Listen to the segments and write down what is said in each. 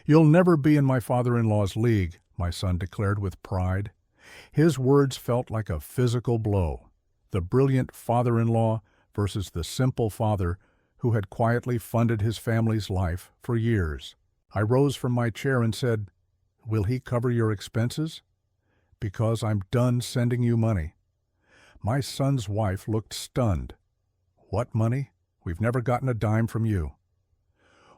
"You'll never be in my father-in-law's league," my son declared with pride. His words felt like a physical blow. The brilliant father-in-law versus the simple father who had quietly funded his family's life for years. I rose from my chair and said, "Will he cover your expenses?" "Because I'm done sending you money." My son's wife looked stunned. "What money? We've never gotten a dime from you."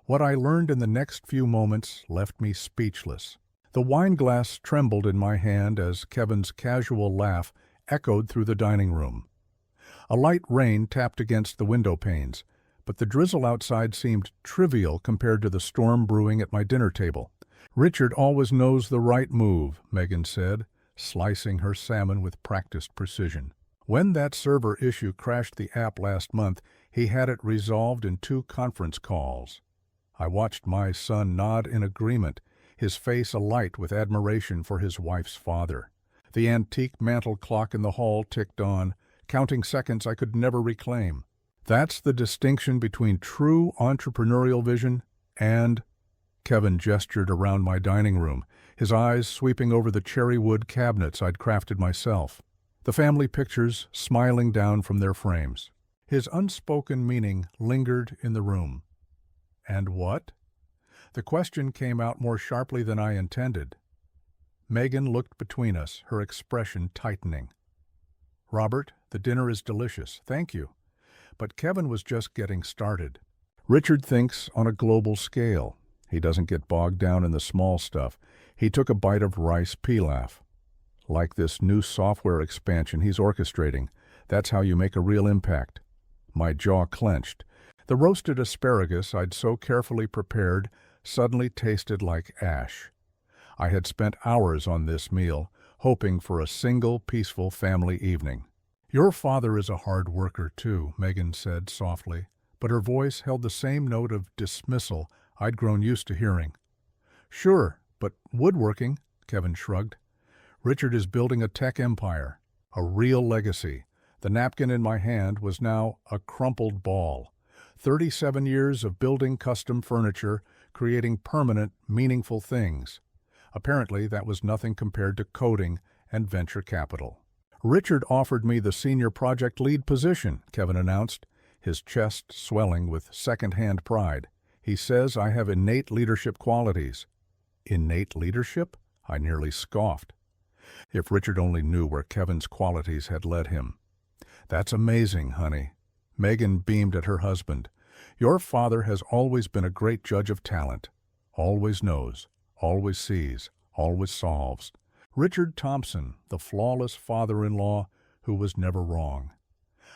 What I learned in the next few moments left me speechless. The wine glass trembled in my hand as Kevin's casual laugh echoed through the dining room. A light rain tapped against the window panes, but the drizzle outside seemed trivial compared to the storm brewing at my dinner table. "Richard always knows the right move," Megan said, slicing her salmon with practiced precision. "When that server issue crashed the app last month, he had it resolved in 2 conference calls." I watched my son nod in agreement, his face alight with admiration for his wife's father. The antique mantel clock in the hall ticked on, counting seconds I could never reclaim. "That's the distinction between true entrepreneurial vision and—" Kevin gestured around my dining room, his eyes sweeping over the cherry wood cabinets I'd crafted myself, the family pictures smiling down from their frames. His unspoken meaning lingered in the room. "And what?" The question came out more sharply than I intended. Megan looked between us, her expression tightening. "Robert, the dinner is delicious, thank you." But Kevin was just getting started. "Richard thinks on a global scale. He doesn't get bogged down in the small stuff." He took a bite of rice pilaf. "Like this new software expansion he's orchestrating. That's how you make a real impact." My jaw clenched. The roasted asparagus I'd so carefully prepared suddenly tasted like ash. I had spent hours on this meal, hoping for a single peaceful family evening. "Your father is a hard worker too," Megan said softly, but her voice held the same note of dismissal I'd grown used to hearing. "Sure, but woodworking," Kevin shrugged. "Richard is building a tech empire, a real legacy." The napkin in my hand was now a crumpled ball. 37 years of building custom furniture, creating permanent, meaningful things. Apparently, that was nothing compared to coding and venture capital. "Richard offered me the senior project lead position," Kevin announced, his chest swelling with second-hand pride. "He says I have innate leadership qualities." Innate leadership? I nearly scoffed. If Richard only knew where Kevin's qualities had led him. "That's amazing, honey." Megan beamed at her husband. "Your father has always been a great judge of talent. Always knows, always sees, always solves. Richard Thompson, the flawless father-in-law who was never wrong."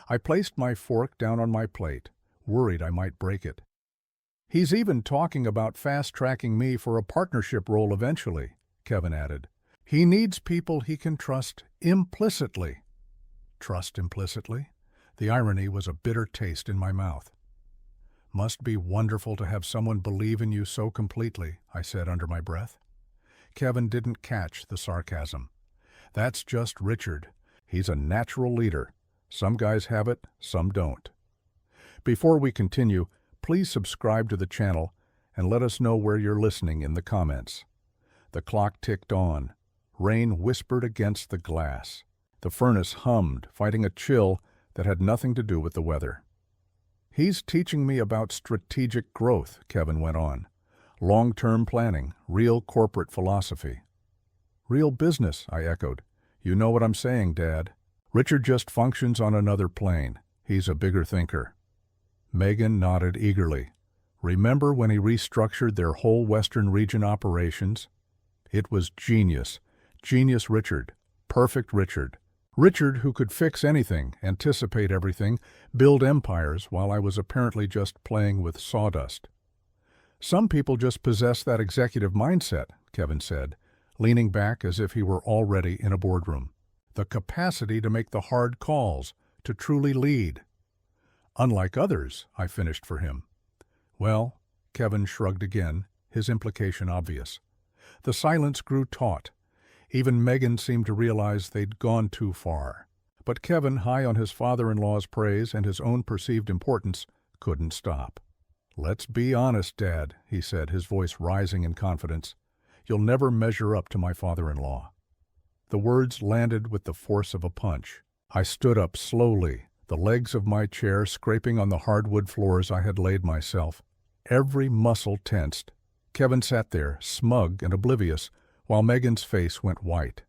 I placed my fork down on my plate, worried I might break it. "He's even talking about fast-tracking me for a partnership role eventually," Kevin added. "He needs people he can trust implicitly." Trust implicitly? The irony was a bitter taste in my mouth. "Must be wonderful to have someone believe in you so completely," I said under my breath. Kevin didn't catch the sarcasm. "That's just Richard. He's a natural leader. Some guys have it, some don't." Before we continue, please subscribe to the channel and let us know where you're listening in the comments. The clock ticked on. Rain whispered against the glass. The furnace hummed, fighting a chill that had nothing to do with the weather. "He's teaching me about strategic growth," Kevin went on. "Long-term planning, real corporate philosophy." "Real business," I echoed. "You know what I'm saying, Dad. Richard just functions on another plane. He's a bigger thinker." Megan nodded eagerly. "Remember when he restructured their whole Western region operations? It was genius. Genius Richard. Perfect Richard. Richard who could fix anything, anticipate everything, build empires while I was apparently just playing with sawdust." "Some people just possess that executive mindset," Kevin said, leaning back as if he were already in a boardroom. "The capacity to make the hard calls, to truly lead." "Unlike others," I finished for him. "Well," Kevin shrugged again, his implication obvious. The silence grew taut. Even Megan seemed to realize they'd gone too far. But Kevin, high on his father-in-law's praise and his own perceived importance, couldn't stop. "Let's be honest, Dad," he said, his voice rising in confidence. "You'll never measure up to my father-in-law." The words landed with the force of a punch. I stood up slowly, the legs of my chair scraping on the hardwood floors I had laid myself. Every muscle tensed. Kevin sat there, smug and oblivious, while Megan's face went white.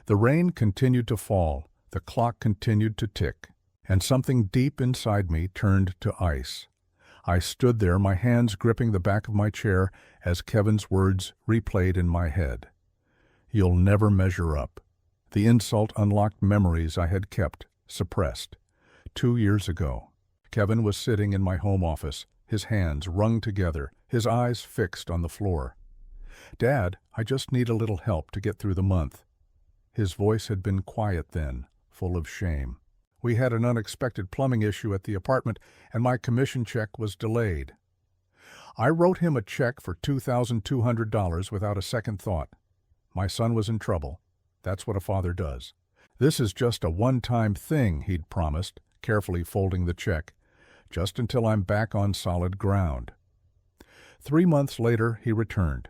The rain continued to fall, the clock continued to tick, and something deep inside me turned to ice. I stood there, my hands gripping the back of my chair as Kevin's words replayed in my head. "You'll never measure up." The insult unlocked memories I had kept, suppressed. 2 years ago, Kevin was sitting in my home office, his hands wrung together, his eyes fixed on the floor. "Dad, I just need a little help to get through the month." His voice had been quiet then, full of shame. We had an unexpected plumbing issue at the apartment, and my commission check was delayed. I wrote him a check for $2,200 without a second thought. My son was in trouble. That's what a father does. "This is just a one-time thing," he'd promised, carefully folding the check, "just until I'm back on solid ground." 3 months later, he returned.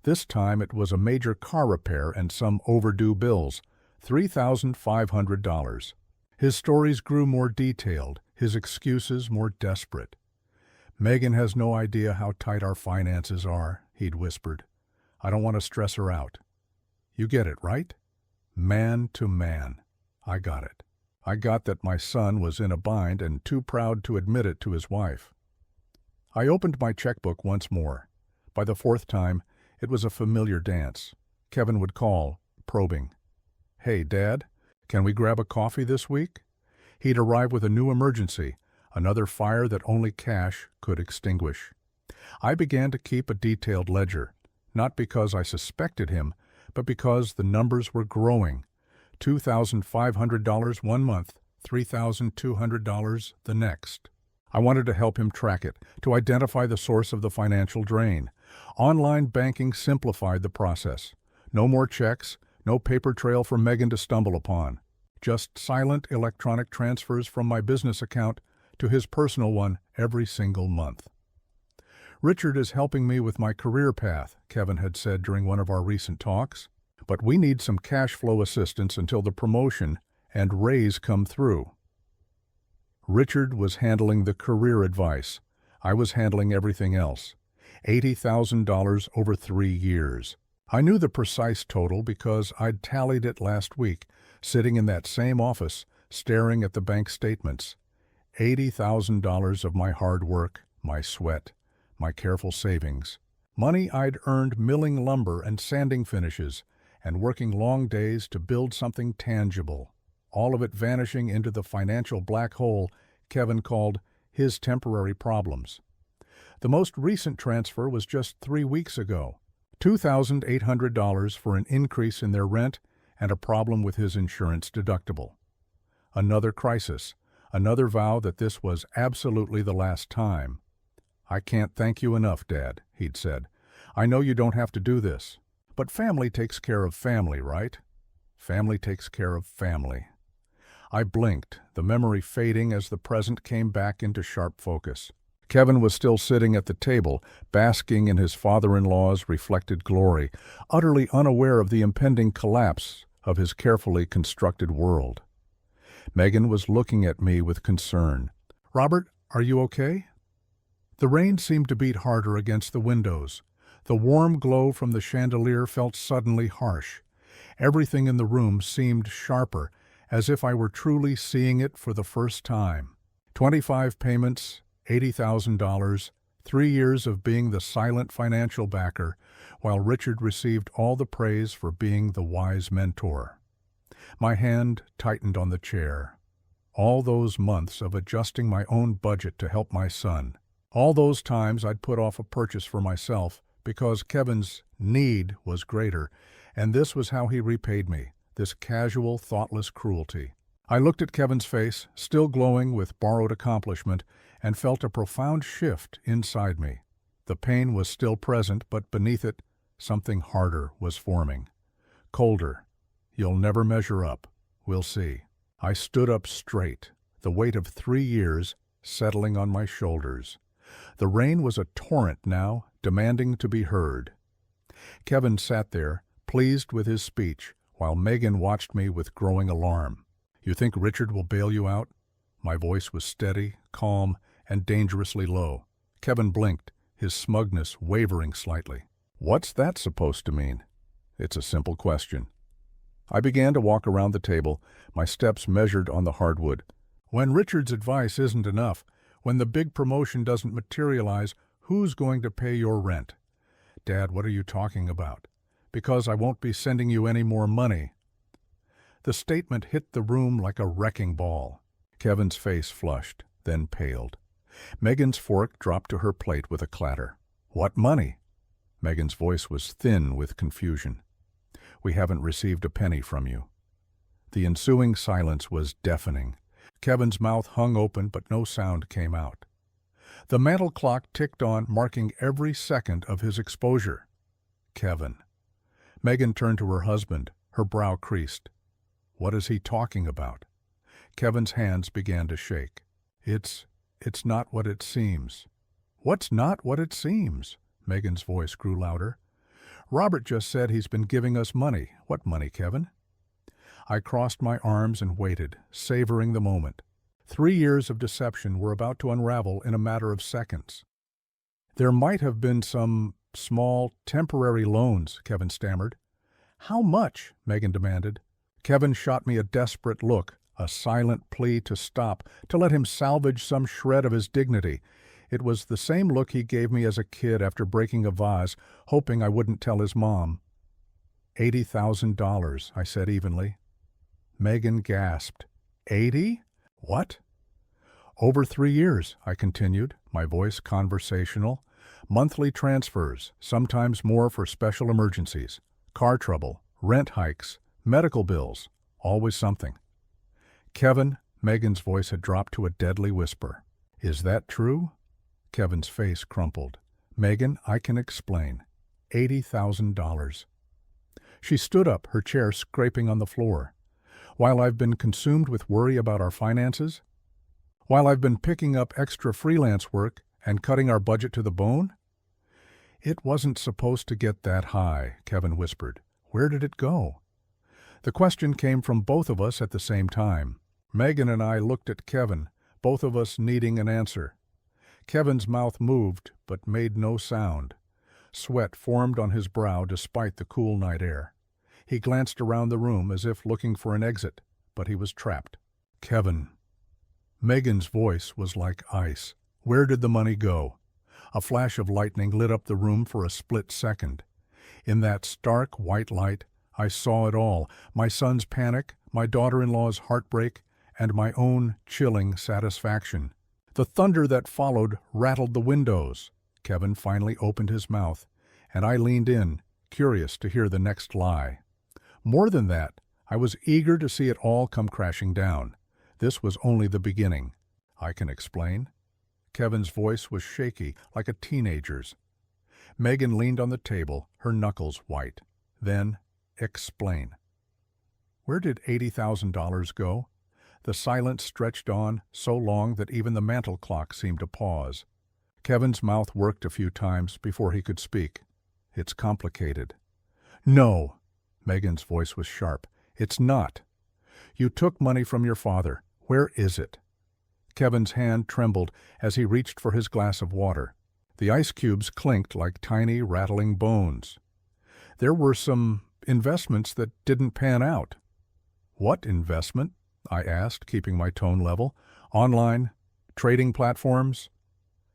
This time it was a major car repair and some overdue bills, $3,500. His stories grew more detailed, his excuses more desperate. "Megan has no idea how tight our finances are," he'd whispered. "I don't want to stress her out." You get it, right? Man to man. I got it. I got that my son was in a bind and too proud to admit it to his wife. I opened my checkbook once more. By the 4th time, it was a familiar dance. Kevin would call, probing. "Hey, Dad, can we grab a coffee this week?" He'd arrive with a new emergency, another fire that only cash could extinguish. I began to keep a detailed ledger, not because I suspected him, but because the numbers were growing. $2,500 one month, $3,200 the next. I wanted to help him track it, to identify the source of the financial drain. Online banking simplified the process. No more checks, no paper trail for Megan to stumble upon. Just silent electronic transfers from my business account to his personal one every single month. "Richard is helping me with my career path," Kevin had said during one of our recent talks. "But we need some cash flow assistance until the promotion and raise come through." Richard was handling the career advice. I was handling everything else. $80,000 over 3 years. I knew the precise total because I'd tallied it last week, sitting in that same office, staring at the bank statements. $80,000 of my hard work, my sweat, my careful savings. Money I'd earned milling lumber and sanding finishes, and working long days to build something tangible. All of it vanishing into the financial black hole Kevin called his temporary problems. The most recent transfer was just 3 weeks ago. $2,800 for an increase in their rent and a problem with his insurance deductible. Another crisis, another vow that this was absolutely the last time. "I can't thank you enough, Dad," he'd said. "I know you don't have to do this. But family takes care of family, right? Family takes care of family." I blinked, the memory fading as the present came back into sharp focus. Kevin was still sitting at the table, basking in his father-in-law's reflected glory, utterly unaware of the impending collapse of his carefully constructed world. Megan was looking at me with concern. "Robert, are you okay?" The rain seemed to beat harder against the windows. The warm glow from the chandelier felt suddenly harsh. Everything in the room seemed sharper, as if I were truly seeing it for the first time. 25 payments, $80,000, 3 years of being the silent financial backer, while Richard received all the praise for being the wise mentor. My hand tightened on the chair. All those months of adjusting my own budget to help my son. All those times I'd put off a purchase for myself because Kevin's need was greater, and this was how he repaid me, this casual, thoughtless cruelty. I looked at Kevin's face, still glowing with borrowed accomplishment, and felt a profound shift inside me. The pain was still present, but beneath it, something harder was forming. Colder. "You'll never measure up. We'll see." I stood up straight, the weight of 3 years settling on my shoulders. The rain was a torrent now, demanding to be heard. Kevin sat there, pleased with his speech, while Megan watched me with growing alarm. "You think Richard will bail you out?" My voice was steady, calm, and dangerously low. Kevin blinked, his smugness wavering slightly. "What's that supposed to mean?" "It's a simple question." I began to walk around the table, my steps measured on the hardwood. "When Richard's advice isn't enough, when the big promotion doesn't materialize, who's going to pay your rent?" "Dad, what are you talking about?" "Because I won't be sending you any more money." The statement hit the room like a wrecking ball. Kevin's face flushed, then paled. Megan's fork dropped to her plate with a clatter. "What money?" Megan's voice was thin with confusion. "We haven't received a penny from you." The ensuing silence was deafening. Kevin's mouth hung open, but no sound came out. The mantel clock ticked on, marking every second of his exposure. Kevin. Megan turned to her husband, her brow creased. "What is he talking about?" Kevin's hands began to shake. It's not what it seems." "What's not what it seems?" Megan's voice grew louder. "Robert just said he's been giving us money." "What money, Kevin?" I crossed my arms and waited, savoring the moment. 3 years of deception were about to unravel in a matter of seconds. "There might have been some small, temporary loans," Kevin stammered. "How much?" Megan demanded. Kevin shot me a desperate look, a silent plea to stop, to let him salvage some shred of his dignity. It was the same look he gave me as a kid after breaking a vase, hoping I wouldn't tell his mom. $80,000, I said evenly. Megan gasped. 80? What? "Over 3 years, I continued, my voice conversational. "Monthly transfers, sometimes more for special emergencies. Car trouble, rent hikes, medical bills, always something." "Kevin," Megan's voice had dropped to a deadly whisper. "Is that true?" Kevin's face crumpled. "Megan, I can explain. $80,000. She stood up, her chair scraping on the floor. "While I've been consumed with worry about our finances? While I've been picking up extra freelance work and cutting our budget to the bone?" "It wasn't supposed to get that high," Kevin whispered. "Where did it go?" The question came from both of us at the same time. Megan and I looked at Kevin, both of us needing an answer. Kevin's mouth moved, but made no sound. Sweat formed on his brow despite the cool night air. He glanced around the room as if looking for an exit, but he was trapped. "Kevin." Megan's voice was like ice. "Where did the money go?" A flash of lightning lit up the room for a split second. In that stark white light, I saw it all, my son's panic, my daughter-in-law's heartbreak, and my own chilling satisfaction. The thunder that followed rattled the windows. Kevin finally opened his mouth, and I leaned in, curious to hear the next lie. More than that, I was eager to see it all come crashing down. This was only the beginning. "I can explain." Kevin's voice was shaky, like a teenager's. Megan leaned on the table, her knuckles white. Then, "Explain." "Where did $80,000 go?" The silence stretched on, so long that even the mantel clock seemed to pause. Kevin's mouth worked a few times before he could speak. "It's complicated." "No!" Megan's voice was sharp. "It's not. You took money from your father. Where is it?" Kevin's hand trembled as he reached for his glass of water. The ice cubes clinked like tiny, rattling bones. "There were some investments that didn't pan out." "What investment?" I asked, keeping my tone level. "Online? Trading platforms?"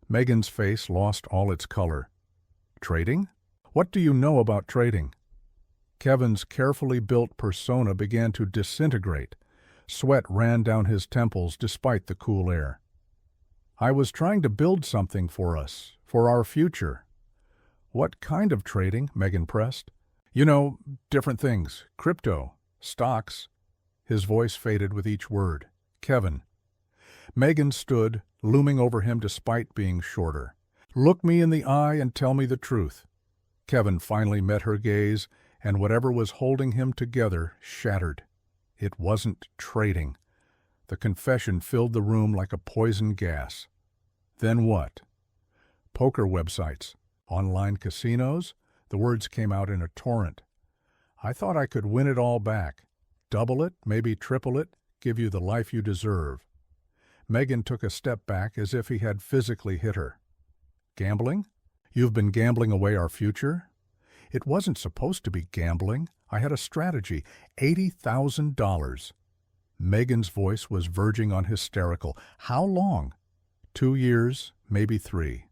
Megan's face lost all its color. "Trading? What do you know about trading?" Kevin's carefully built persona began to disintegrate. Sweat ran down his temples despite the cool air. "I was trying to build something for us, for our future." "What kind of trading?" Megan pressed. "You know, different things. Crypto, stocks." His voice faded with each word. "Kevin." Megan stood, looming over him despite being shorter. "Look me in the eye and tell me the truth." Kevin finally met her gaze, and whatever was holding him together shattered. It wasn't trading. The confession filled the room like a poison gas. "Then what?" poker websites, online casinos. The words came out in a torrent. I thought I could win it all back. Double it, maybe triple it, give you the life you deserve. Megan took a step back as if he had physically hit her. Gambling? You've been gambling away our future? It wasn't supposed to be gambling. I had a strategy. $80,000. Megan's voice was verging on hysterical. How long? 2 years, maybe 3.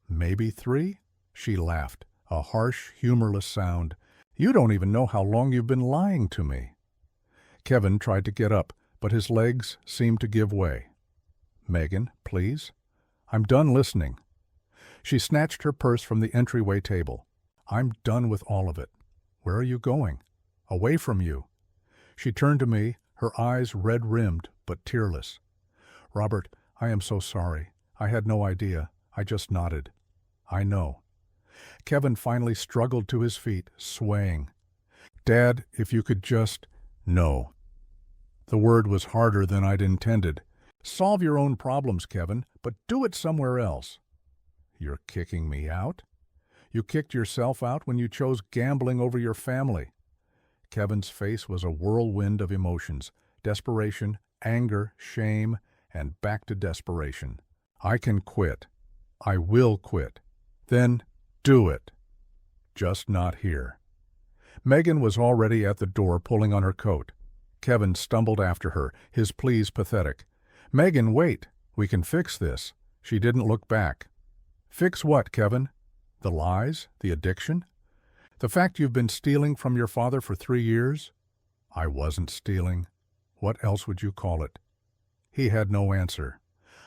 Maybe 3? She laughed, a harsh, humorless sound. You don't even know how long you've been lying to me. Kevin tried to get up, but his legs seemed to give way. Megan, please. I'm done listening. She snatched her purse from the entryway table. I'm done with all of it. Where are you going? Away from you. She turned to me, her eyes red-rimmed but tearless. Robert, I am so sorry. I had no idea. I just nodded. I know. Kevin finally struggled to his feet, swaying. Dad, if you could just... No. The word was harder than I'd intended. Solve your own problems, Kevin, but do it somewhere else. You're kicking me out? You kicked yourself out when you chose gambling over your family. Kevin's face was a whirlwind of emotions, desperation, anger, shame, and back to desperation. I can quit. I will quit. Then do it. Just not here. Megan was already at the door pulling on her coat. Kevin stumbled after her, his pleas pathetic. Megan, wait. We can fix this. She didn't look back. Fix what, Kevin? The lies? The addiction? The fact you've been stealing from your father for 3 years? I wasn't stealing. What else would you call it? He had no answer.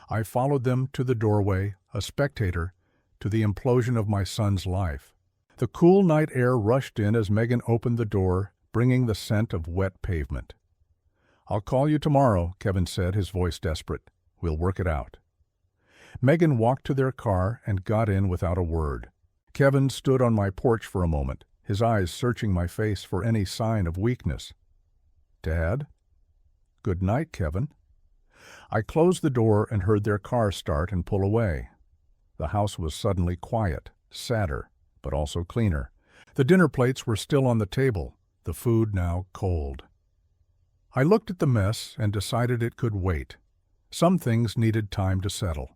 I followed them to the doorway, a spectator, to the implosion of my son's life. The cool night air rushed in as Megan opened the door, bringing the scent of wet pavement. I'll call you tomorrow, Kevin said, his voice desperate. We'll work it out. Megan walked to their car and got in without a word. Kevin stood on my porch for a moment, his eyes searching my face for any sign of weakness. Dad? Good night, Kevin. I closed the door and heard their car start and pull away. The house was suddenly quiet, sadder, but also cleaner. The dinner plates were still on the table, the food now cold. I looked at the mess and decided it could wait. Some things needed time to settle.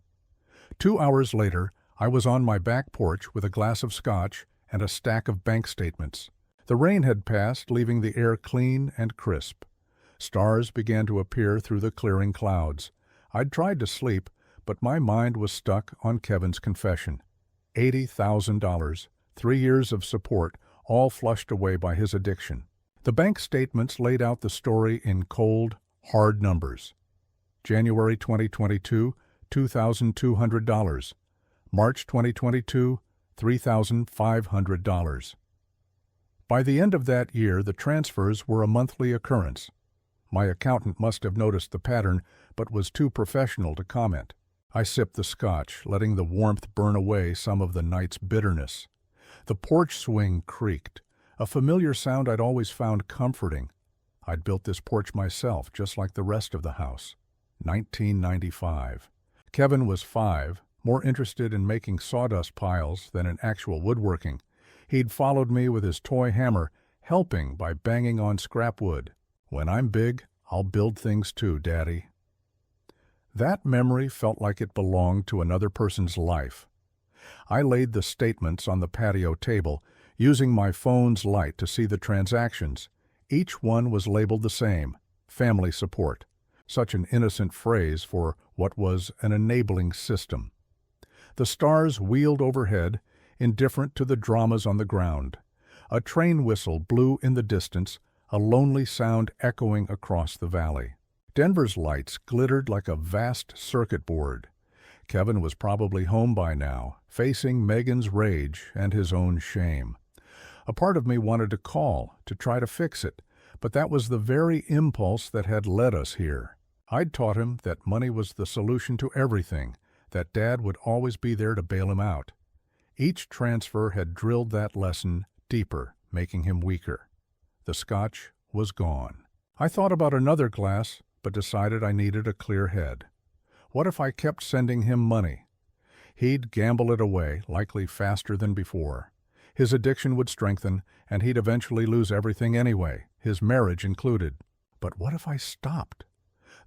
2 hours later, I was on my back porch with a glass of scotch and a stack of bank statements. The rain had passed, leaving the air clean and crisp. Stars began to appear through the clearing clouds. I'd tried to sleep, but my mind was stuck on Kevin's confession. $80,000, 3 years of support, all flushed away by his addiction. The bank statements laid out the story in cold, hard numbers. January 2022, $2,200. March 2022, $3,500. By the end of that year, the transfers were a monthly occurrence. My accountant must have noticed the pattern, but was too professional to comment. I sipped the scotch, letting the warmth burn away some of the night's bitterness. The porch swing creaked, a familiar sound I'd always found comforting. I'd built this porch myself, just like the rest of the house. 1995. Kevin was 5, more interested in making sawdust piles than in actual woodworking. He'd followed me with his toy hammer, helping by banging on scrap wood. When I'm big, I'll build things too, Daddy. That memory felt like it belonged to another person's life. I laid the statements on the patio table, using my phone's light to see the transactions. Each one was labeled the same, family support. Such an innocent phrase for what was an enabling system. The stars wheeled overhead, indifferent to the dramas on the ground. A train whistle blew in the distance, a lonely sound echoing across the valley. Denver's lights glittered like a vast circuit board. Kevin was probably home by now, facing Megan's rage and his own shame. A part of me wanted to call, to try to fix it, but that was the very impulse that had led us here. I'd taught him that money was the solution to everything, that Dad would always be there to bail him out. Each transfer had drilled that lesson deeper, making him weaker. The scotch was gone. I thought about another glass, but decided I needed a clear head. What if I kept sending him money? He'd gamble it away, likely faster than before. His addiction would strengthen, and he'd eventually lose everything anyway, his marriage included. But what if I stopped?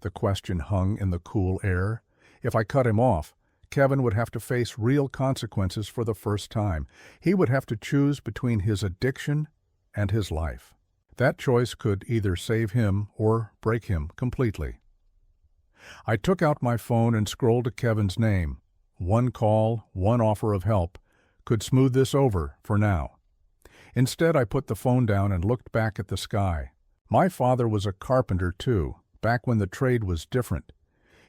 The question hung in the cool air. If I cut him off, Kevin would have to face real consequences for the first time. He would have to choose between his addiction and his life. That choice could either save him or break him completely. I took out my phone and scrolled to Kevin's name. One call, one offer of help, could smooth this over for now. Instead, I put the phone down and looked back at the sky. My father was a carpenter too, back when the trade was different.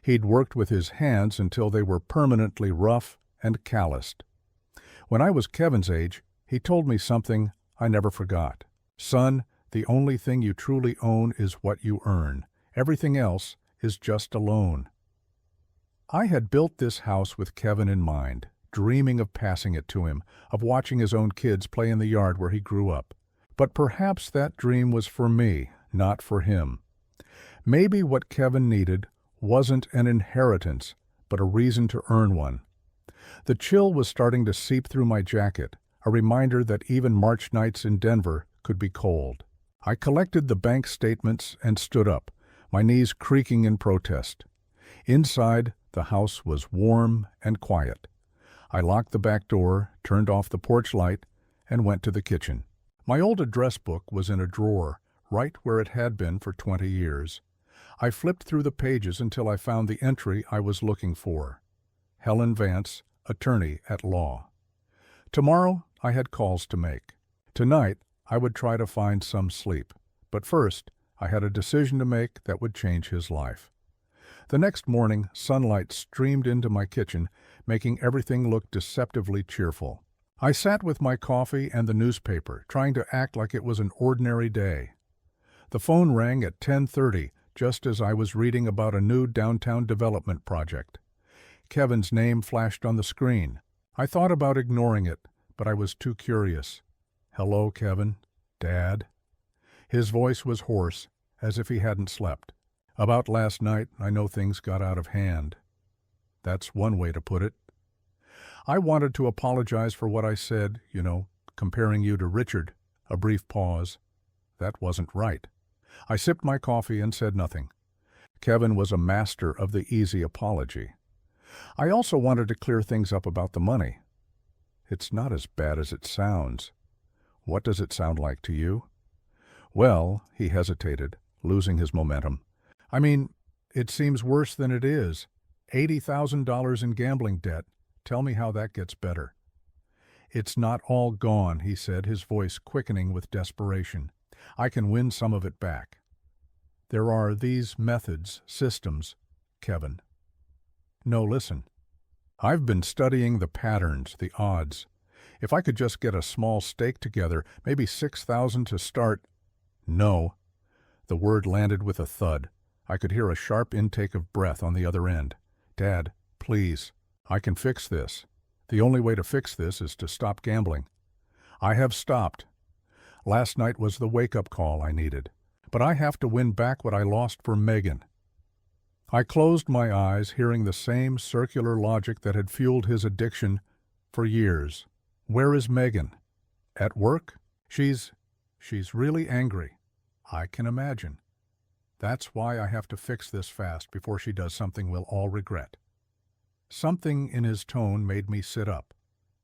He'd worked with his hands until they were permanently rough and calloused. When I was Kevin's age, he told me something I never forgot. Son, the only thing you truly own is what you earn. Everything else is just a loan. I had built this house with Kevin in mind, dreaming of passing it to him, of watching his own kids play in the yard where he grew up. But perhaps that dream was for me, not for him. Maybe what Kevin needed wasn't an inheritance, but a reason to earn one. The chill was starting to seep through my jacket, a reminder that even March nights in Denver could be cold. I collected the bank statements and stood up, my knees creaking in protest. Inside, the house was warm and quiet. I locked the back door, turned off the porch light, and went to the kitchen. My old address book was in a drawer, right where it had been for 20 years. I flipped through the pages until I found the entry I was looking for. Helen Vance, attorney at law. Tomorrow, I had calls to make. Tonight, I would try to find some sleep. But first, I had a decision to make that would change his life. The next morning, sunlight streamed into my kitchen, making everything look deceptively cheerful. I sat with my coffee and the newspaper, trying to act like it was an ordinary day. The phone rang at 10:30, just as I was reading about a new downtown development project. Kevin's name flashed on the screen. I thought about ignoring it, but I was too curious. "Hello, Kevin. Dad?" His voice was hoarse, as if he hadn't slept. "About last night, I know things got out of hand." That's one way to put it. I wanted to apologize for what I said, comparing you to Richard. A brief pause. That wasn't right. I sipped my coffee and said nothing. Kevin was a master of the easy apology. I also wanted to clear things up about the money. It's not as bad as it sounds. What does it sound like to you? Well, he hesitated, losing his momentum. I mean, it seems worse than it is. $80,000 in gambling debt. Tell me how that gets better. It's not all gone, he said, his voice quickening with desperation. I can win some of it back. There are these methods, systems, Kevin. No, listen. I've been studying the patterns, the odds. If I could just get a small stake together, maybe 6,000 to start. No. The word landed with a thud. I could hear a sharp intake of breath on the other end. Dad, please. I can fix this. The only way to fix this is to stop gambling. I have stopped. Last night was the wake-up call I needed. But I have to win back what I lost for Megan. I closed my eyes, hearing the same circular logic that had fueled his addiction for years. Where is Megan? At work? She's really angry. I can imagine. That's why I have to fix this fast before she does something we'll all regret. Something in his tone made me sit up.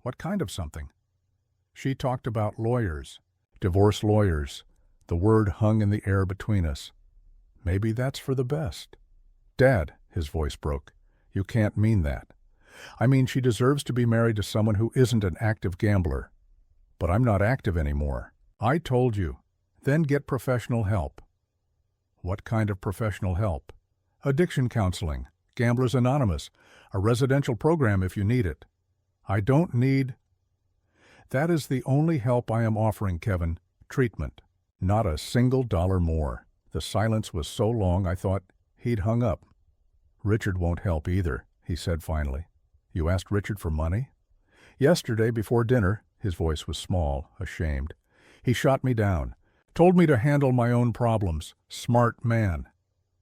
What kind of something? She talked about lawyers, divorce lawyers. The word hung in the air between us. Maybe that's for the best. Dad, his voice broke, you can't mean that. I mean, she deserves to be married to someone who isn't an active gambler. But I'm not active anymore. I told you. Then get professional help. What kind of professional help? Addiction counseling, Gamblers Anonymous, a residential program if you need it. I don't need... That is the only help I am offering, Kevin. Treatment. Not a single dollar more. The silence was so long I thought he'd hung up. Richard won't help either, he said finally. You asked Richard for money? Yesterday before dinner, his voice was small, ashamed. He shot me down. Told me to handle my own problems. Smart man.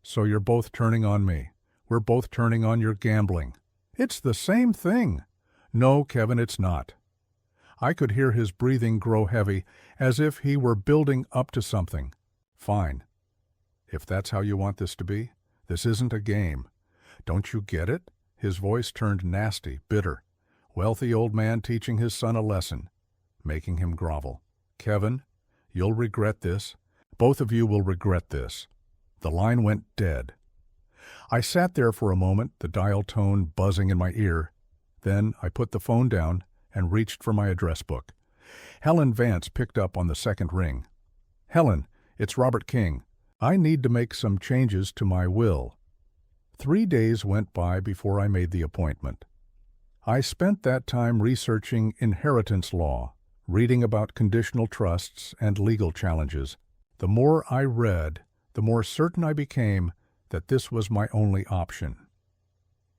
So you're both turning on me. We're both turning on your gambling. It's the same thing. No, Kevin, it's not. I could hear his breathing grow heavy, as if he were building up to something. Fine. If that's how you want this to be, this isn't a game. Don't you get it? His voice turned nasty, bitter. Wealthy old man teaching his son a lesson, making him grovel. Kevin, you'll regret this. Both of you will regret this. The line went dead. I sat there for a moment, the dial tone buzzing in my ear. Then I put the phone down and reached for my address book. Helen Vance picked up on the second ring. Helen, it's Robert King. I need to make some changes to my will. 3 days went by before I made the appointment. I spent that time researching inheritance law, reading about conditional trusts and legal challenges. The more I read, the more certain I became that this was my only option.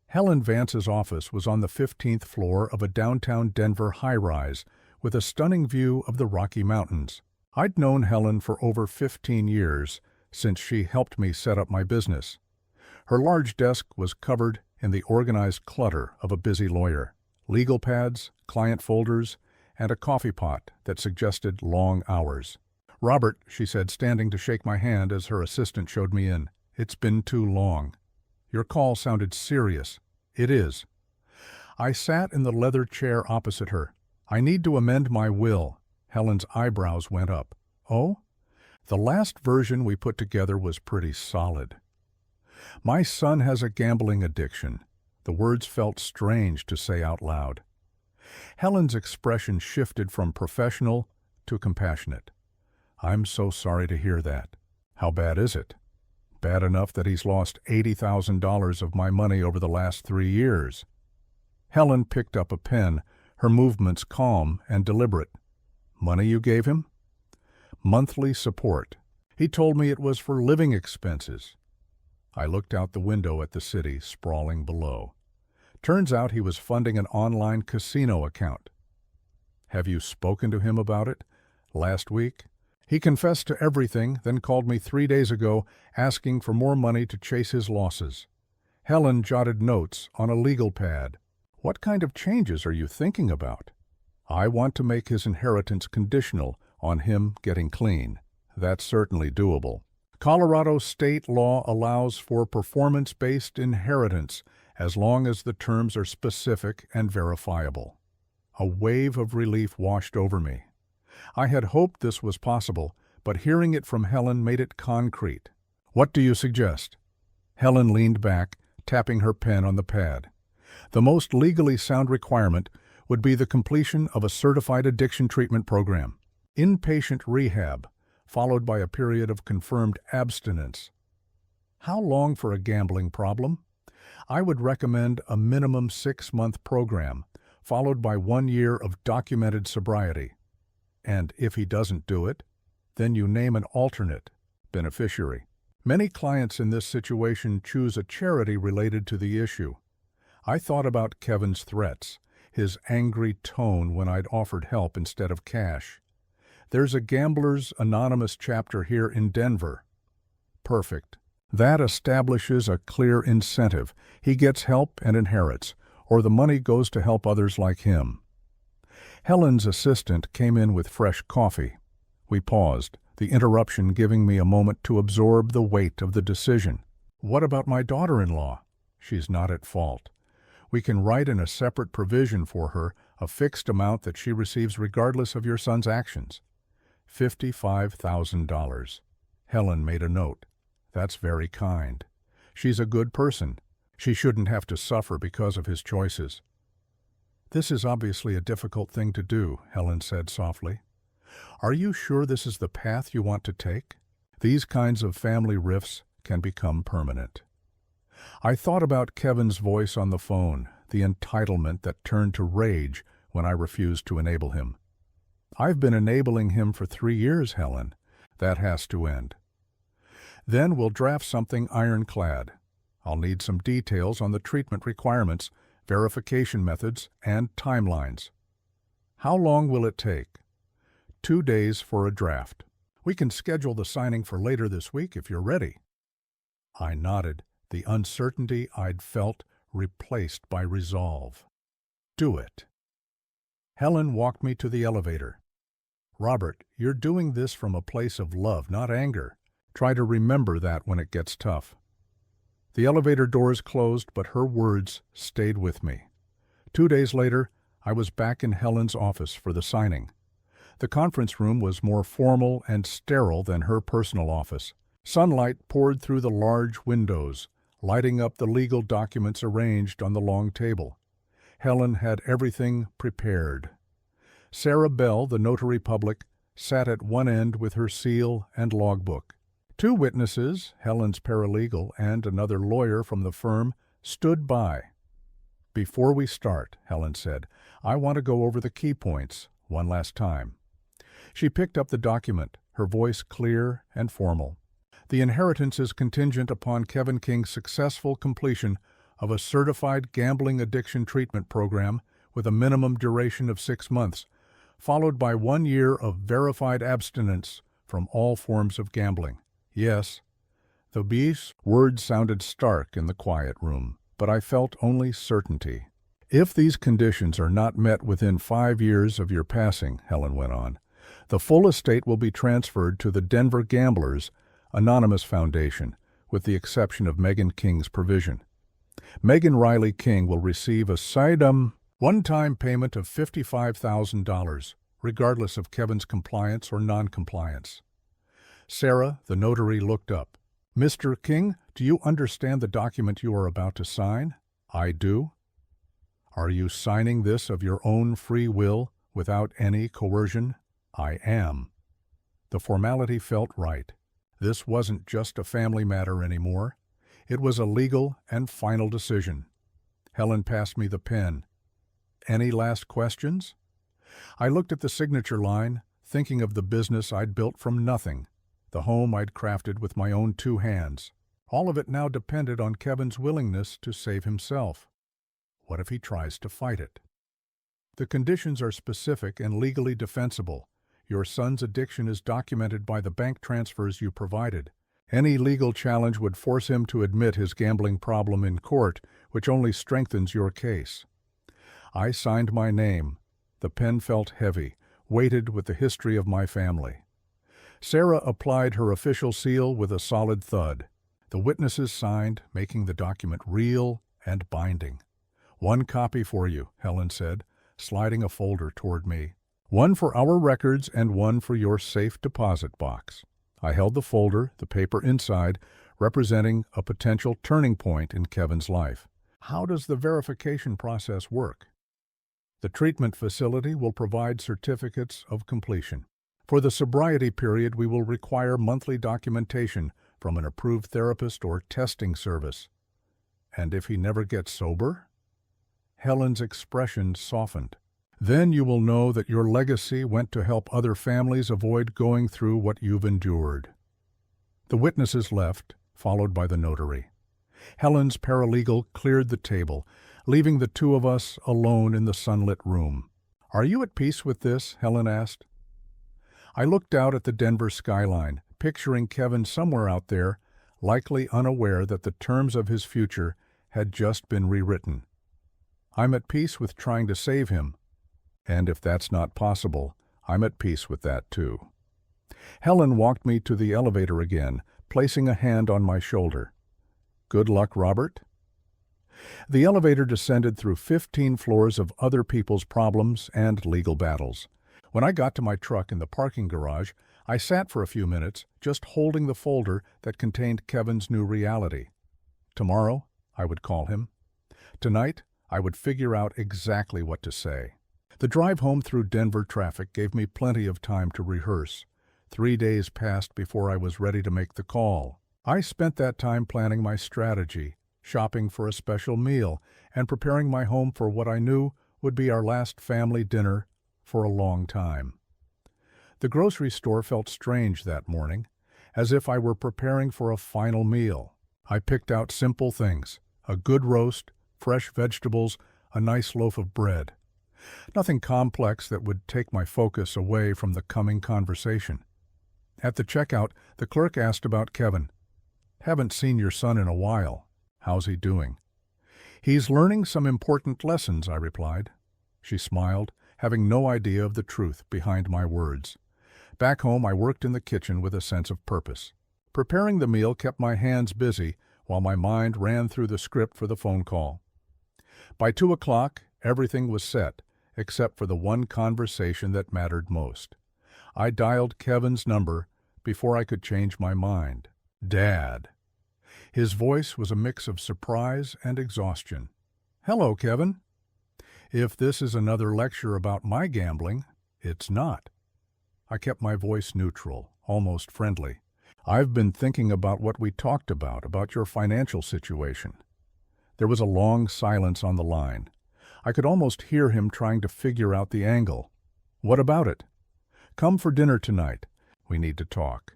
Helen Vance's office was on the 15th floor of a downtown Denver high-rise with a stunning view of the Rocky Mountains. I'd known Helen for over 15 years, since she helped me set up my business. Her large desk was covered in the organized clutter of a busy lawyer, legal pads, client folders, and a coffee pot that suggested long hours. Robert, she said, standing to shake my hand as her assistant showed me in. It's been too long. Your call sounded serious. It is. I sat in the leather chair opposite her. I need to amend my will. Helen's eyebrows went up. Oh? The last version we put together was pretty solid. My son has a gambling addiction. The words felt strange to say out loud. Helen's expression shifted from professional to compassionate. I'm so sorry to hear that. How bad is it? Bad enough that he's lost $80,000 of my money over the last 3 years. Helen picked up a pen, her movements calm and deliberate. Money you gave him? Monthly support. He told me it was for living expenses. I looked out the window at the city sprawling below. Turns out he was funding an online casino account. Have you spoken to him about it? Last week? He confessed to everything, then called me 3 days ago asking for more money to chase his losses. Helen jotted notes on a legal pad. What kind of changes are you thinking about? I want to make his inheritance conditional on him getting clean. That's certainly doable. Colorado state law allows for performance-based inheritance as long as the terms are specific and verifiable. A wave of relief washed over me. I had hoped this was possible, but hearing it from Helen made it concrete. What do you suggest? Helen leaned back, tapping her pen on the pad. The most legally sound requirement would be the completion of a certified addiction treatment program, inpatient rehab, followed by a period of confirmed abstinence. How long for a gambling problem? I would recommend a minimum 6-month program, followed by 1 year of documented sobriety. And if he doesn't do it, then you name an alternate beneficiary. Many clients in this situation choose a charity related to the issue. I thought about Kevin's threats, his angry tone when I'd offered help instead of cash. There's a Gamblers Anonymous chapter here in Denver. Perfect. That establishes a clear incentive. He gets help and inherits, or the money goes to help others like him. Helen's assistant came in with fresh coffee. We paused, the interruption giving me a moment to absorb the weight of the decision. What about my daughter-in-law? She's not at fault. We can write in a separate provision for her a fixed amount that she receives regardless of your son's actions. $55,000. Helen made a note. That's very kind. She's a good person. She shouldn't have to suffer because of his choices. This is obviously a difficult thing to do, Helen said softly. Are you sure this is the path you want to take? These kinds of family rifts can become permanent. I thought about Kevin's voice on the phone, the entitlement that turned to rage when I refused to enable him. I've been enabling him for 3 years, Helen. That has to end. Then we'll draft something ironclad. I'll need some details on the treatment requirements, verification methods, and timelines. How long will it take? 2 days for a draft. We can schedule the signing for later this week if you're ready. I nodded, the uncertainty I'd felt replaced by resolve. do it." Helen walked me to the elevator. "Robert, you're doing this from a place of love, not anger. Try to remember that when it gets tough." The elevator doors closed, but her words stayed with me. 2 days later, I was back in Helen's office for the signing. The conference room was more formal and sterile than her personal office. Sunlight poured through the large windows, lighting up the legal documents arranged on the long table. Helen had everything prepared. Sarah Bell, the notary public, sat at one end with her seal and logbook. 2 witnesses, Helen's paralegal and another lawyer from the firm, stood by. "Before we start," Helen said, "I want to go over the key points one last time." She picked up the document, her voice clear and formal. "The inheritance is contingent upon Kevin King's successful completion of a certified gambling addiction treatment program with a minimum duration of 6 months, followed by 1 year of verified abstinence from all forms of gambling. Yes." The beast's words sounded stark in the quiet room, but I felt only certainty. "If these conditions are not met within 5 years of your passing," Helen went on, "the full estate will be transferred to the Denver Gamblers Anonymous Foundation, with the exception of Megan King's provision. Megan Riley King will receive a one-time payment of $55,000, regardless of Kevin's compliance or non-compliance." Sarah, the notary, looked up. "Mr. King, do you understand the document you are about to sign?" "I do." "Are you signing this of your own free will, without any coercion?" "I am." The formality felt right. This wasn't just a family matter anymore. It was a legal and final decision. Helen passed me the pen. "Any last questions?" I looked at the signature line, thinking of the business I'd built from nothing, the home I'd crafted with my own 2 hands. All of it now depended on Kevin's willingness to save himself. What if he tries to fight it? "The conditions are specific and legally defensible. Your son's addiction is documented by the bank transfers you provided. Any legal challenge would force him to admit his gambling problem in court, which only strengthens your case." I signed my name. The pen felt heavy, weighted with the history of my family. Sarah applied her official seal with a solid thud. The witnesses signed, making the document real and binding. "One copy for you," Helen said, sliding a folder toward me. "One for our records and one for your safe deposit box." I held the folder, the paper inside, representing a potential turning point in Kevin's life. "How does the verification process work?" "The treatment facility will provide certificates of completion. For the sobriety period, we will require monthly documentation from an approved therapist or testing service." "And if he never gets sober?" Helen's expression softened. "Then you will know that your legacy went to help other families avoid going through what you've endured." The witnesses left, followed by the notary. Helen's paralegal cleared the table, leaving the 2 of us alone in the sunlit room. "Are you at peace with this?" Helen asked. I looked out at the Denver skyline, picturing Kevin somewhere out there, likely unaware that the terms of his future had just been rewritten. "I'm at peace with trying to save him. And if that's not possible, I'm at peace with that too." Helen walked me to the elevator again, placing a hand on my shoulder. "Good luck, Robert." The elevator descended through 15 floors of other people's problems and legal battles. When I got to my truck in the parking garage, I sat for a few minutes, just holding the folder that contained Kevin's new reality. Tomorrow, I would call him. Tonight, I would figure out exactly what to say. The drive home through Denver traffic gave me plenty of time to rehearse. 3 days passed before I was ready to make the call. I spent that time planning my strategy, shopping for a special meal, and preparing my home for what I knew would be our last family dinner for a long time. The grocery store felt strange that morning, as if I were preparing for a final meal. I picked out simple things: a good roast, fresh vegetables, a nice loaf of bread. Nothing complex that would take my focus away from the coming conversation. At the checkout, the clerk asked about Kevin. "Haven't seen your son in a while. How's he doing?" "He's learning some important lessons," I replied. She smiled, having no idea of the truth behind my words. Back home, I worked in the kitchen with a sense of purpose. Preparing the meal kept my hands busy while my mind ran through the script for the phone call. By 2 o'clock, everything was set, except for the one conversation that mattered most. I dialed Kevin's number before I could change my mind. Dad. His voice was a mix of surprise and exhaustion. Hello, Kevin. If this is another lecture about my gambling, it's not. I kept my voice neutral, almost friendly. I've been thinking about what we talked about your financial situation. There was a long silence on the line. I could almost hear him trying to figure out the angle. What about it? Come for dinner tonight. We need to talk.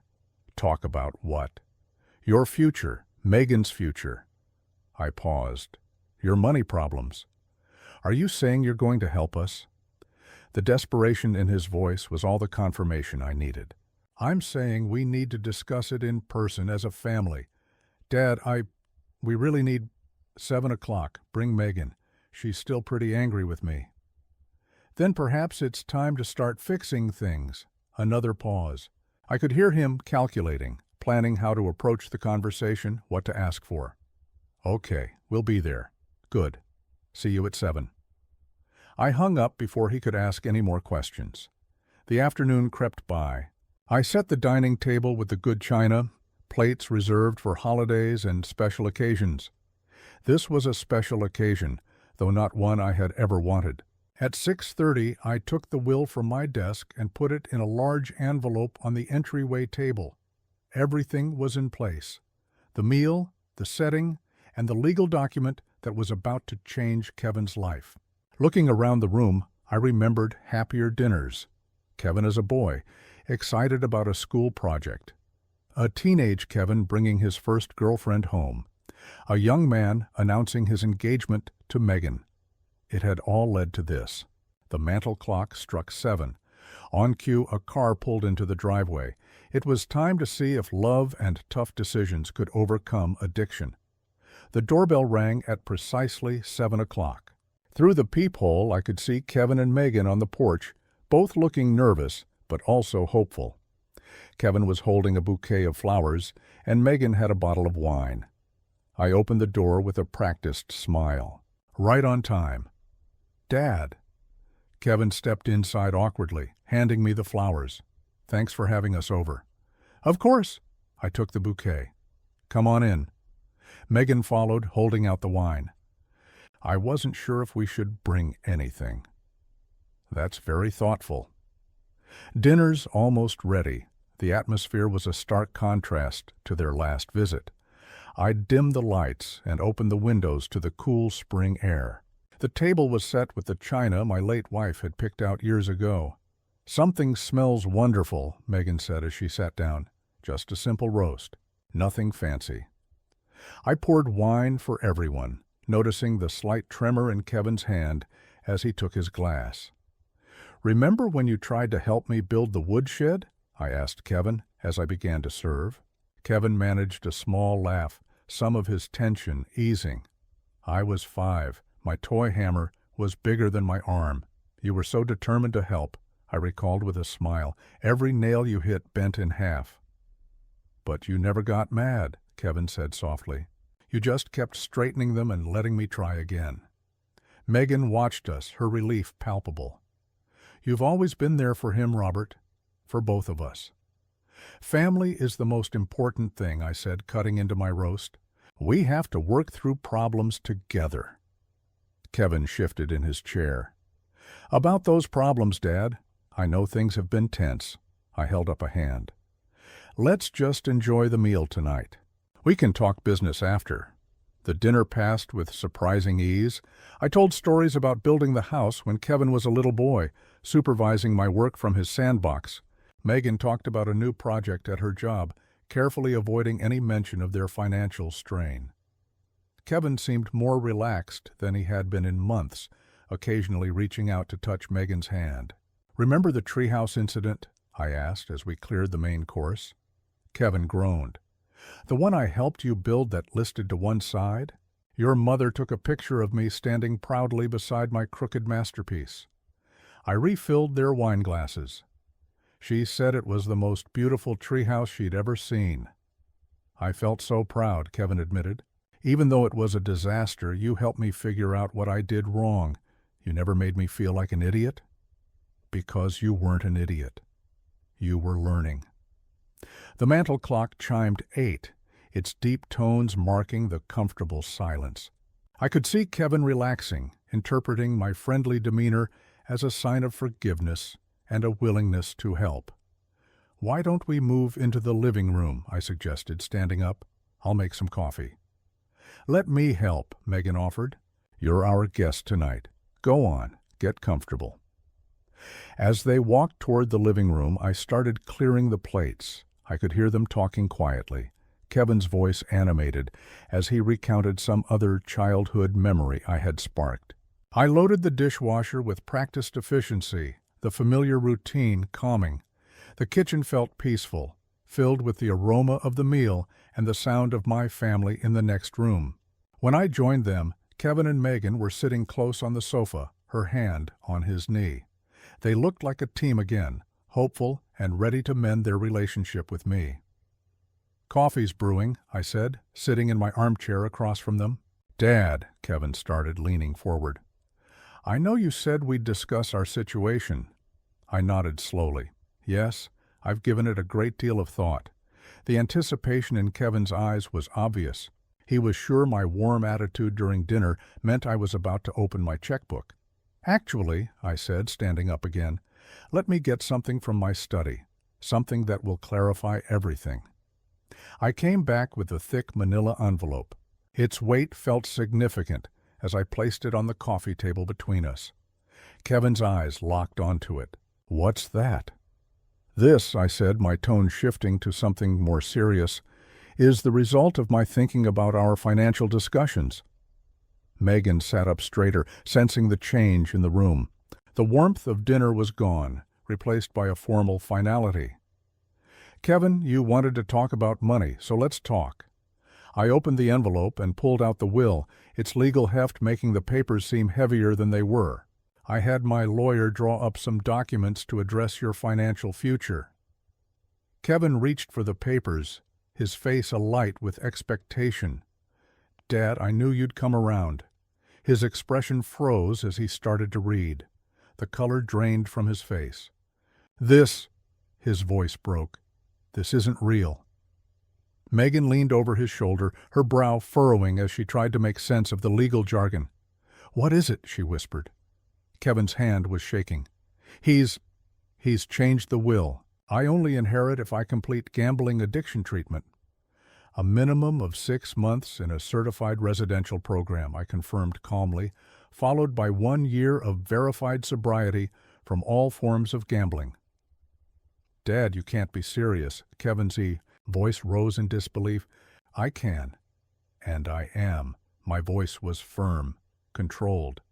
Talk about what? Your future, Megan's future. I paused. Your money problems. Are you saying you're going to help us? The desperation in his voice was all the confirmation I needed. I'm saying we need to discuss it in person as a family. Dad, we really need 7 o'clock. Bring Megan. She's still pretty angry with me. Then perhaps it's time to start fixing things. Another pause. I could hear him calculating, planning how to approach the conversation, what to ask for. Okay, we'll be there. Good. See you at 7. I hung up before he could ask any more questions. The afternoon crept by. I set the dining table with the good china, plates reserved for holidays and special occasions. This was a special occasion, though not one I had ever wanted. At 6:30, I took the will from my desk and put it in a large envelope on the entryway table. Everything was in place. The meal, the setting, and the legal document that was about to change Kevin's life. Looking around the room, I remembered happier dinners. Kevin as a boy, excited about a school project. A teenage Kevin bringing his first girlfriend home. A young man announcing his engagement to Megan. It had all led to this. The mantel clock struck 7. On cue, a car pulled into the driveway. It was time to see if love and tough decisions could overcome addiction. The doorbell rang at precisely 7 o'clock. Through the peephole, I could see Kevin and Megan on the porch, both looking nervous, but also hopeful. Kevin was holding a bouquet of flowers, and Megan had a bottle of wine. I opened the door with a practiced smile. Right on time. Dad. Kevin stepped inside awkwardly, handing me the flowers. Thanks for having us over. Of course. I took the bouquet. Come on in. Megan followed, holding out the wine. I wasn't sure if we should bring anything. That's very thoughtful. Dinner's almost ready. The atmosphere was a stark contrast to their last visit. I dimmed the lights and opened the windows to the cool spring air. The table was set with the china my late wife had picked out years ago. Something smells wonderful, Megan said as she sat down. Just a simple roast. Nothing fancy. I poured wine for everyone, noticing the slight tremor in Kevin's hand as he took his glass. Remember when you tried to help me build the woodshed? I asked Kevin as I began to serve. Kevin managed a small laugh, some of his tension easing. I was 5. My toy hammer was bigger than my arm. You were so determined to help, I recalled with a smile. Every nail you hit bent in half. But you never got mad, Kevin said softly. You just kept straightening them and letting me try again. Megan watched us, her relief palpable. You've always been there for him, Robert. For both of us. Family is the most important thing, I said, cutting into my roast. We have to work through problems together. Kevin shifted in his chair. About those problems, Dad. I know things have been tense. I held up a hand. Let's just enjoy the meal tonight. We can talk business after. The dinner passed with surprising ease. I told stories about building the house when Kevin was a little boy, supervising my work from his sandbox. Megan talked about a new project at her job, carefully avoiding any mention of their financial strain. Kevin seemed more relaxed than he had been in months, occasionally reaching out to touch Megan's hand. Remember the treehouse incident? I asked as we cleared the main course. Kevin groaned. The one I helped you build that listed to one side? Your mother took a picture of me standing proudly beside my crooked masterpiece. I refilled their wine glasses. She said it was the most beautiful treehouse she'd ever seen. I felt so proud, Kevin admitted. Even though it was a disaster, you helped me figure out what I did wrong. You never made me feel like an idiot. Because you weren't an idiot. You were learning. The mantel clock chimed 8, its deep tones marking the comfortable silence. I could see Kevin relaxing, interpreting my friendly demeanor as a sign of forgiveness and a willingness to help. Why don't we move into the living room, I suggested, standing up. I'll make some coffee. Let me help, Megan offered. You're our guest tonight. Go on, get comfortable. As they walked toward the living room, I started clearing the plates. I could hear them talking quietly, Kevin's voice animated as he recounted some other childhood memory I had sparked. I loaded the dishwasher with practiced efficiency, the familiar routine calming. The kitchen felt peaceful, filled with the aroma of the meal and the sound of my family in the next room. When I joined them, Kevin and Megan were sitting close on the sofa, her hand on his knee. They looked like a team again, hopeful and ready to mend their relationship with me. Coffee's brewing, I said, sitting in my armchair across from them. Dad, Kevin started, leaning forward. I know you said we'd discuss our situation. I nodded slowly. Yes, I've given it a great deal of thought. The anticipation in Kevin's eyes was obvious. He was sure my warm attitude during dinner meant I was about to open my checkbook. Actually, I said, standing up again, let me get something from my study, something that will clarify everything. I came back with a thick manila envelope. Its weight felt significant as I placed it on the coffee table between us. Kevin's eyes locked onto it. What's that? This, I said, my tone shifting to something more serious, is the result of my thinking about our financial discussions. Megan sat up straighter, sensing the change in the room. The warmth of dinner was gone, replaced by a formal finality. Kevin, you wanted to talk about money, so let's talk. I opened the envelope and pulled out the will, its legal heft making the papers seem heavier than they were. I had my lawyer draw up some documents to address your financial future. Kevin reached for the papers, his face alight with expectation. Dad, I knew you'd come around. His expression froze as he started to read. The color drained from his face. This, his voice broke. This isn't real. Megan leaned over his shoulder, her brow furrowing as she tried to make sense of the legal jargon. What is it? She whispered. Kevin's hand was shaking. He's changed the will. I only inherit if I complete gambling addiction treatment. A minimum of 6 months in a certified residential program, I confirmed calmly, followed by 1 year of verified sobriety from all forms of gambling. Dad, you can't be serious. Kevin's voice rose in disbelief. I can. And I am. My voice was firm, controlled.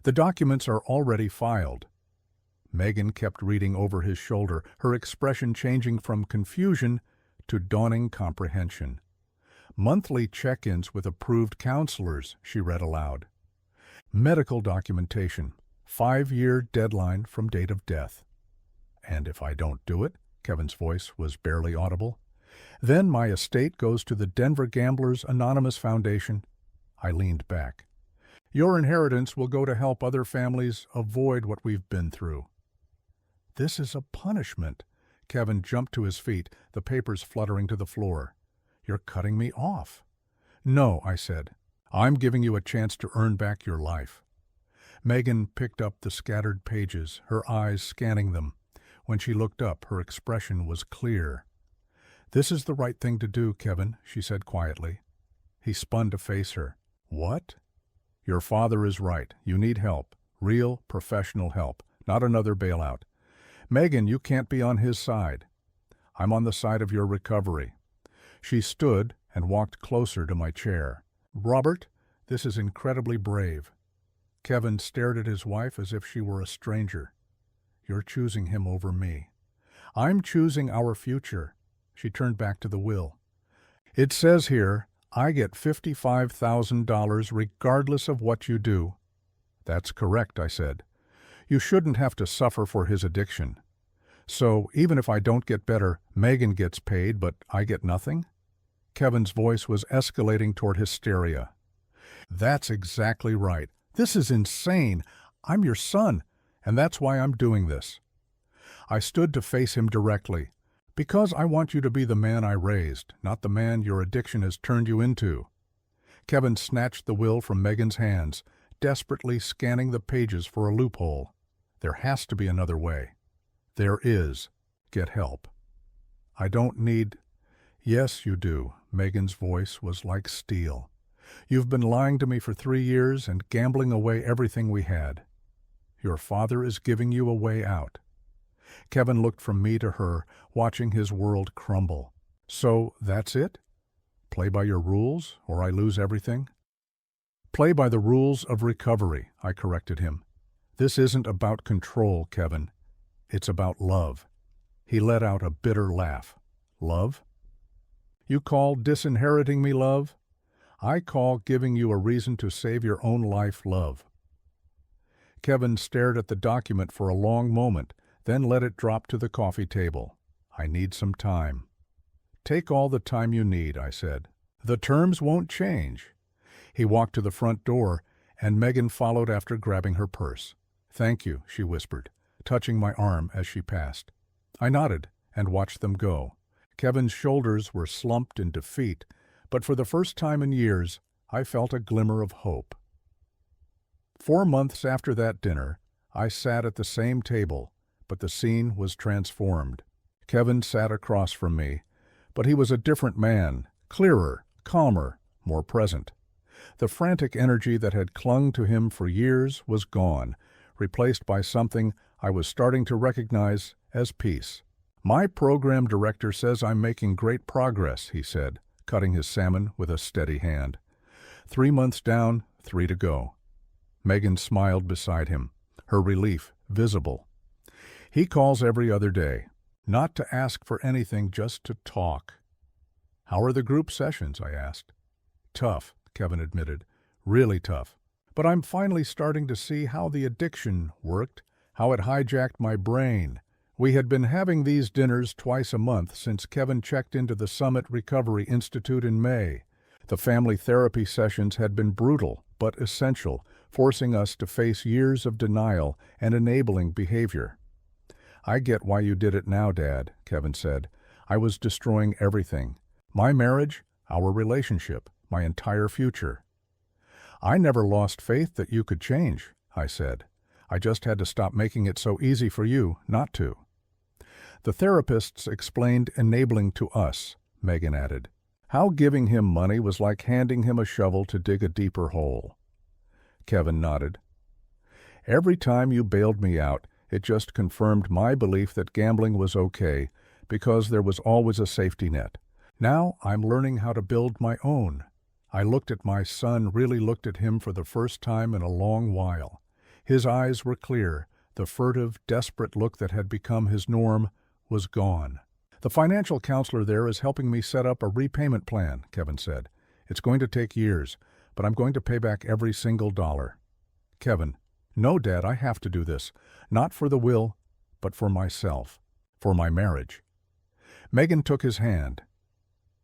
The documents are already filed. Megan kept reading over his shoulder, her expression changing from confusion to dawning comprehension. Monthly check-ins with approved counselors, she read aloud. Medical documentation, 5-year deadline from date of death. And if I don't do it, Kevin's voice was barely audible, then my estate goes to the Denver Gamblers Anonymous Foundation. I leaned back. Your inheritance will go to help other families avoid what we've been through. This is a punishment. Kevin jumped to his feet, the papers fluttering to the floor. You're cutting me off. No, I said. I'm giving you a chance to earn back your life. Megan picked up the scattered pages, her eyes scanning them. When she looked up, her expression was clear. This is the right thing to do, Kevin, she said quietly. He spun to face her. What? Your father is right. You need help. Real, professional help. Not another bailout. Megan, you can't be on his side. I'm on the side of your recovery. She stood and walked closer to my chair. Robert, this is incredibly brave. Kevin stared at his wife as if she were a stranger. You're choosing him over me. I'm choosing our future. She turned back to the will. It says here, I get $55,000 regardless of what you do. That's correct, I said. You shouldn't have to suffer for his addiction. So even if I don't get better, Megan gets paid, but I get nothing? Kevin's voice was escalating toward hysteria. That's exactly right. This is insane. I'm your son, and that's why I'm doing this. I stood to face him directly. Because I want you to be the man I raised, not the man your addiction has turned you into. Kevin snatched the will from Megan's hands, desperately scanning the pages for a loophole. There has to be another way. There is. Get help. I don't need... Yes, you do. Megan's voice was like steel. You've been lying to me for 3 years and gambling away everything we had. Your father is giving you a way out. Kevin looked from me to her, watching his world crumble. So, that's it? Play by your rules, or I lose everything? Play by the rules of recovery, I corrected him. This isn't about control, Kevin. It's about love. He let out a bitter laugh. Love? You call disinheriting me love? I call giving you a reason to save your own life love. Kevin stared at the document for a long moment, then let it drop to the coffee table. I need some time. Take all the time you need, I said. The terms won't change. He walked to the front door, and Megan followed after grabbing her purse. Thank you, she whispered, touching my arm as she passed. I nodded and watched them go. Kevin's shoulders were slumped in defeat, but for the first time in years, I felt a glimmer of hope. 4 months after that dinner, I sat at the same table, but the scene was transformed. Kevin sat across from me, but he was a different man, clearer, calmer, more present. The frantic energy that had clung to him for years was gone, replaced by something I was starting to recognize as peace. My program director says I'm making great progress, he said, cutting his salmon with a steady hand. 3 months down, 3 to go. Megan smiled beside him, her relief visible. He calls every other day, not to ask for anything, just to talk. How are the group sessions, I asked. Tough, Kevin admitted, really tough. But I'm finally starting to see how the addiction worked, how it hijacked my brain. We had been having these dinners twice a month since Kevin checked into the Summit Recovery Institute in May. The family therapy sessions had been brutal, but essential, forcing us to face years of denial and enabling behavior. I get why you did it now, Dad, Kevin said. I was destroying everything. My marriage, our relationship, my entire future. I never lost faith that you could change, I said. I just had to stop making it so easy for you not to. The therapists explained enabling to us, Megan added. How giving him money was like handing him a shovel to dig a deeper hole. Kevin nodded. Every time you bailed me out, it just confirmed my belief that gambling was okay, because there was always a safety net. Now I'm learning how to build my own. I looked at my son, really looked at him for the first time in a long while. His eyes were clear. The furtive, desperate look that had become his norm was gone. The financial counselor there is helping me set up a repayment plan, Kevin said. It's going to take years, but I'm going to pay back every single dollar. Kevin, no, Dad, I have to do this. Not for the will, but for myself, for my marriage. Megan took his hand.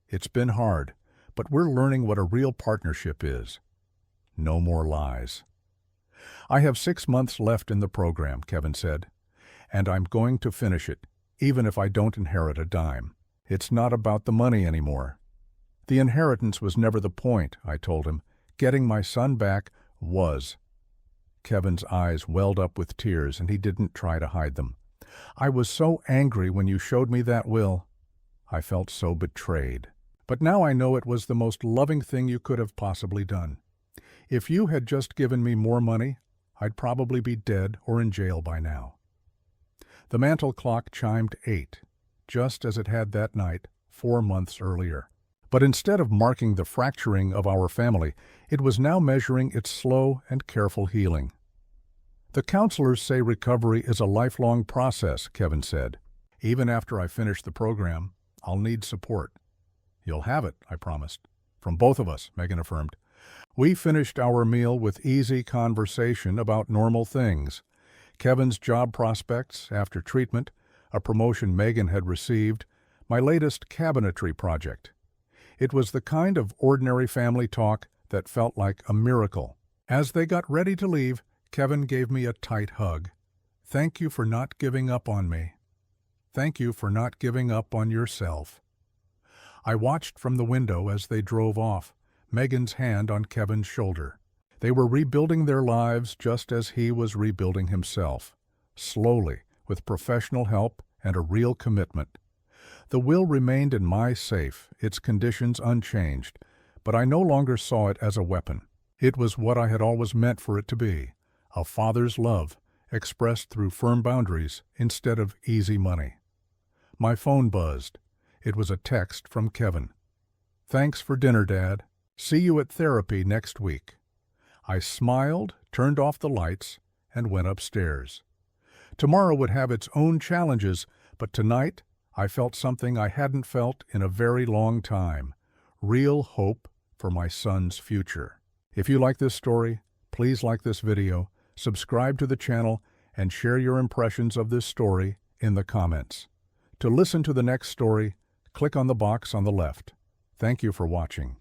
It's been hard, but we're learning what a real partnership is. No more lies. I have 6 months left in the program, Kevin said, and I'm going to finish it, even if I don't inherit a dime. It's not about the money anymore. The inheritance was never the point, I told him. Getting my son back was. Kevin's eyes welled up with tears, and he didn't try to hide them. I was so angry when you showed me that will. I felt so betrayed. But now I know it was the most loving thing you could have possibly done. If you had just given me more money, I'd probably be dead or in jail by now. The mantel clock chimed 8, just as it had that night 4 months earlier. But instead of marking the fracturing of our family, it was now measuring its slow and careful healing. The counselors say recovery is a lifelong process, Kevin said. Even after I finish the program, I'll need support. You'll have it, I promised. From both of us, Megan affirmed. We finished our meal with easy conversation about normal things. Kevin's job prospects after treatment, a promotion Megan had received, my latest cabinetry project. It was the kind of ordinary family talk that felt like a miracle. As they got ready to leave, Kevin gave me a tight hug. Thank you for not giving up on me. Thank you for not giving up on yourself. I watched from the window as they drove off, Megan's hand on Kevin's shoulder. They were rebuilding their lives just as he was rebuilding himself, slowly, with professional help and a real commitment. The will remained in my safe, its conditions unchanged, but I no longer saw it as a weapon. It was what I had always meant for it to be, a father's love, expressed through firm boundaries instead of easy money. My phone buzzed. It was a text from Kevin. Thanks for dinner, Dad. See you at therapy next week. I smiled, turned off the lights, and went upstairs. Tomorrow would have its own challenges, but tonight I felt something I hadn't felt in a very long time, real hope for my son's future. If you like this story, please like this video, subscribe to the channel, and share your impressions of this story in the comments. To listen to the next story, click on the box on the left. Thank you for watching.